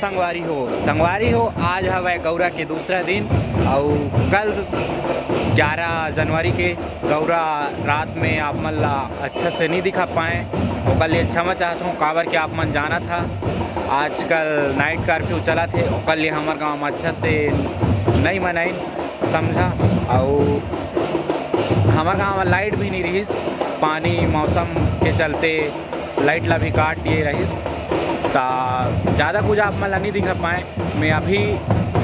संगवारी हो आज हवे गौरा के दूसरा दिन और कल 11 जनवरी के गौरा रात में आप मन ला अच्छा से नहीं दिखा पाए। और कल ये क्षमा चाहता हूँ काबर के आप मन जाना था आजकल नाइट कर्फ्यू चला थे और कल ये हमारे गाँव में अच्छा से नहीं मनाई समझा। और हमारे गाँव में लाइट भी नहीं रही, पानी मौसम के चलते लाइट ला भी काट दिए रही तो ज़्यादा कुछ आप मन ला नहीं दिखा पाए। मैं अभी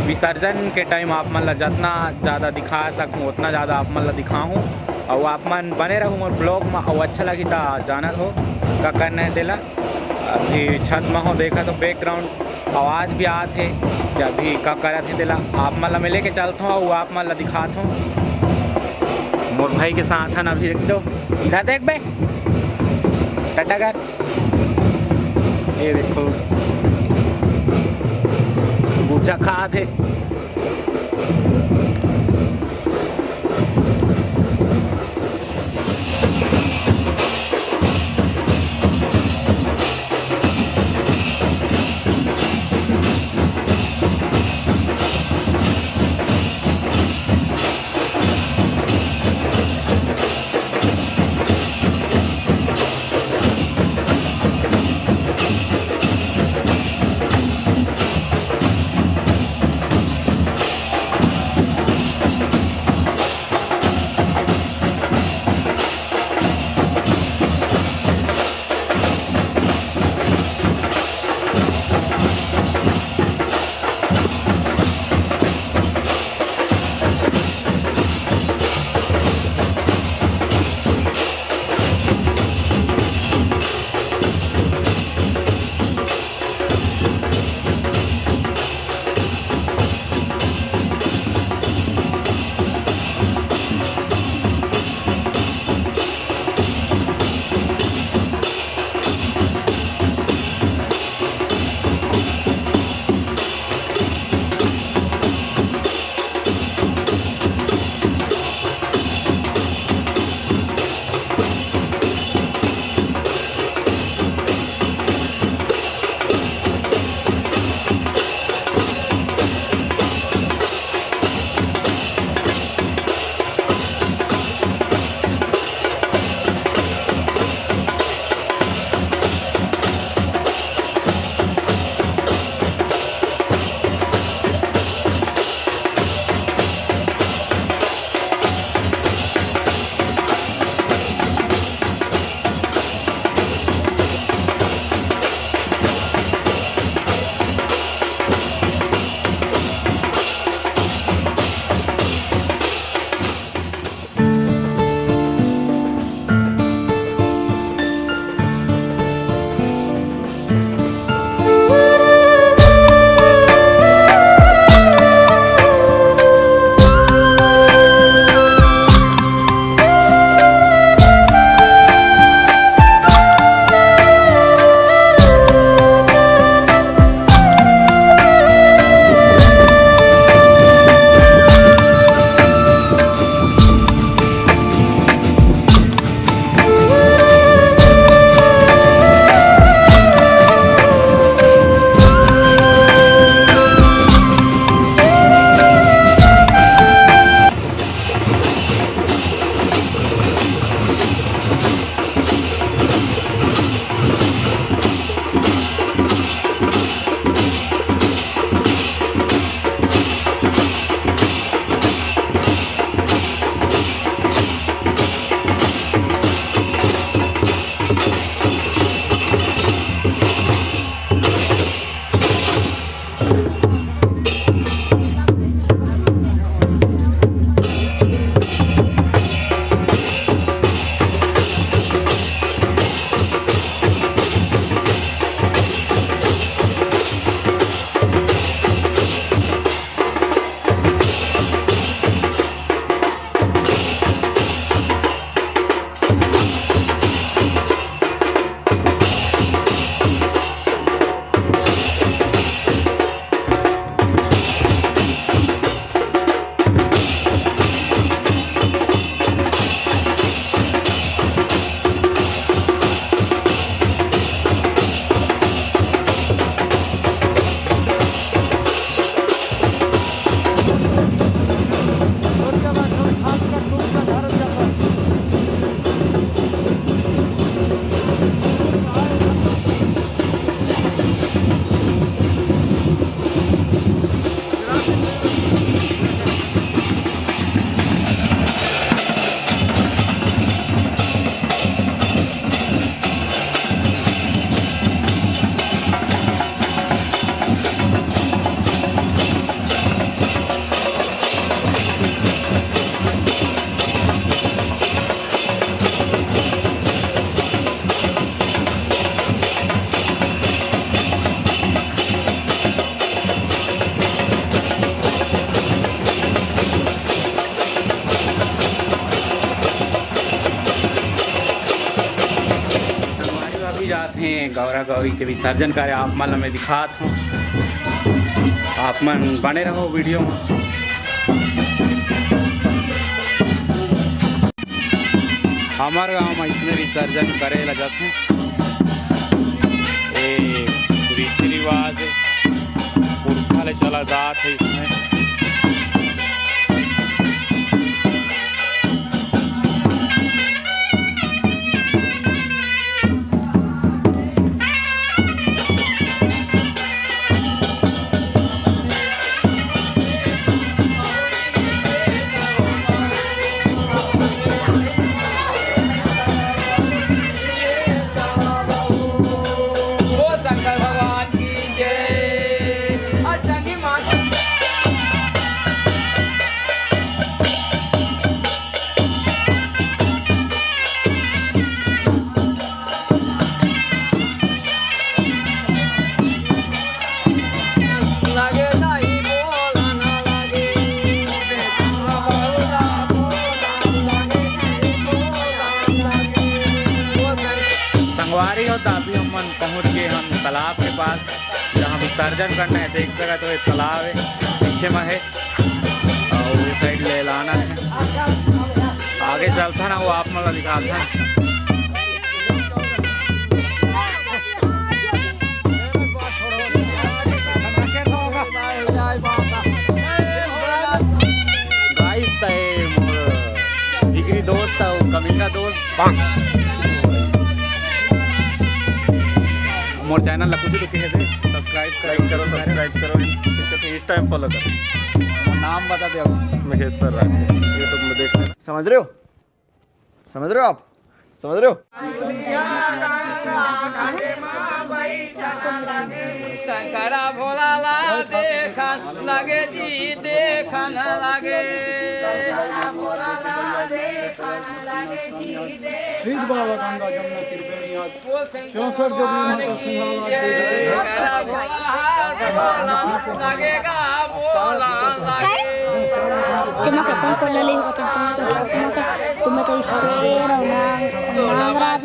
विसर्जन के टाइम आप मन ला जितना ज़्यादा दिखा सकूँ उतना ज़्यादा आप मन ला दिखाऊँ और आप मन बने रहूँ मोर ब्लॉग में। और अच्छा लगी तो जानत हो का करना है देला। अभी छत में हो देखा तो बैकग्राउंड आवाज़ भी आत है कि अभी का करत है देला आप मन ला मैं लेके चलता हूँ और आप मन ला दिखाता हूँ। मोर भाई के साथ है अभी देख दो इधर देख बे टाटा कर ये देखो गुजा खा थे। ग्यारह गौरी के विसर्जन करे आप मन में दिखात हूँ। आप मन बने रहो वीडियो में। हमारे गांव में इसमें विसर्जन करे ला जाते हैं। ये रीति रिवाज पुरखा ले चला जात है इसमें। संगवारी हो तभी हम पहुँच गए हम तालाब के पास जहाँ विसर्जन करना है। देख सका तो एक तालाब है पीछे में है और ये साइड ले लाना है। आगे चलता ना वो आप मतलब दिखाता है। गाइस जिगरी दोस्त है वो कमीना दोस्त मोर चैनल कुछ दुखी है सब्सक्राइब करो इस टाइम फॉलो करो। नाम बता दे महेश्वर राज यूट्यूब में देखना। समझ रहे हो आप समझ रहे हो। शंकरा भोला ला देखा लगे जी देखन लगे। बाबा गंगा जमुना त्रिवेणी चौसठ जो लगेगा बोला cuma ketemu keliling cuma tuh istirahat orang nangrat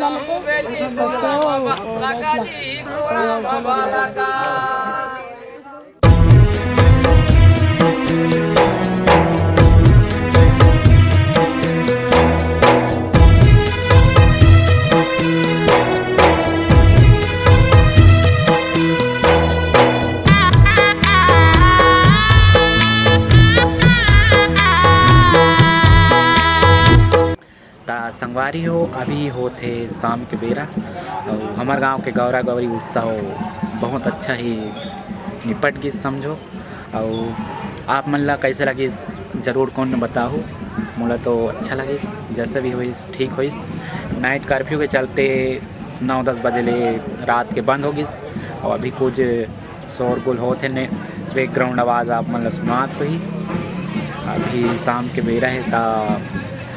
संगवारी हो अभी होते शाम के बेरा और हमारे गांव के गौरा गौरी उत्सव बहुत अच्छा ही निपट गई समझो। और आप मन ला कैसे लगी ज़रूर कौन बताओ। मुझे तो अच्छा लगी जैसे भी हुई ठीक हुई। नाइट कर्फ्यू के चलते 9-10 बजे ले रात के बंद हो गई और अभी कुछ शोरगुल होते ने बैकग्राउंड आवाज़ आप मन ला सुनात हुई। अभी शाम के बेरा है ता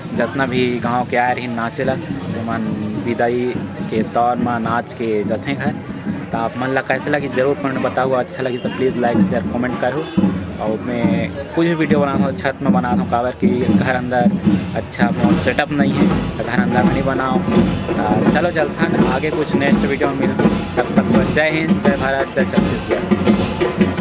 जितना भी गांव के आए रही नाचेला तो मन विदाई के तौर में नाच के जथे घर। तो आप मन ला कैसे लगी ज़रूर कमेंट बताओ। अच्छा लगी तो प्लीज़ लाइक शेयर कमेंट करो। और मैं कुछ भी वीडियो बनाता हूँ छत में बनाता हूँ काबर कि घर अंदर अच्छा सेटअप नहीं है तो घर अंदर में नहीं बनाओ। तो चलो चलता आगे कुछ नेक्स्ट वीडियो में मिल। तब तक जय हिंद, जय भारत, जय छत्तीसगढ़।